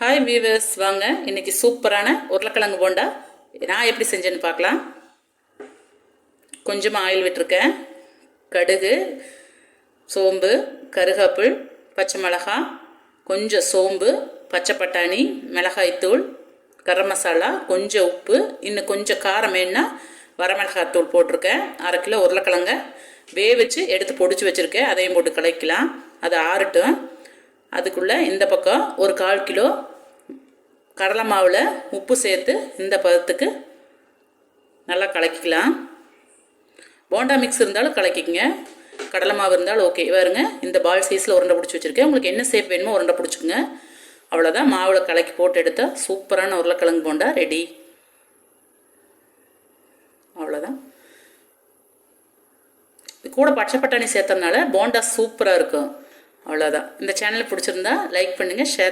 Hi viewers, வாங்க இன்றைக்கி சூப்பரான உருளைக்கிழங்கு போண்டா நான் எப்படி செஞ்சேன்னு பார்க்கலாம். கொஞ்சமாக ஆயில் விட்டுருக்கேன். கடுகு, சோம்பு, கருகாப்பிள், பச்சை மிளகாய், கொஞ்சம் சோம்பு, பச்சை பட்டாணி, மிளகாய்த்தூள், கரம் மசாலா, கொஞ்சம் உப்பு, இன்னும் கொஞ்சம் காரம் வேணுன்னா வரமிளகாத்தூள் போட்டிருக்கேன். 1/2 கிலோ உருளைக்கிழங்க வேவிச்சு எடுத்து பொடிச்சு வச்சுருக்கேன். அதையும் போட்டு கலக்கலாம். அது ஆறட்டும். அதுக்குள்ளே இந்த பக்கம் ஒரு 1/4 கிலோ கடலை மாவில் உப்பு சேர்த்து இந்த பதத்துக்கு நல்லா கலக்கிக்கலாம். போண்டா மிக்ஸ் இருந்தாலும் கலக்கிக்கங்க, கடலை மாவு இருந்தாலும் ஓகே. பாருங்க, இந்த பால் சைஸில் உருண்டை பிடிச்சி வச்சுருக்கேன். உங்களுக்கு என்ன ஷேப் வேணுமோ உருண்டை பிடிச்சிக்கோங்க. அவ்வளோதான். மாவில் கலக்கி போட்டு எடுத்தால் சூப்பரான உருளைக்கிழங்கு போண்டா ரெடி. அவ்வளோதான். இது கூட பச்சை பட்டாணி சேர்த்ததுனால போண்டா சூப்பராக இருக்கும். அவ்வளோதான். இந்த சேனல் பிடிச்சிருந்தா லைக் பண்ணுங்கள், ஷேர்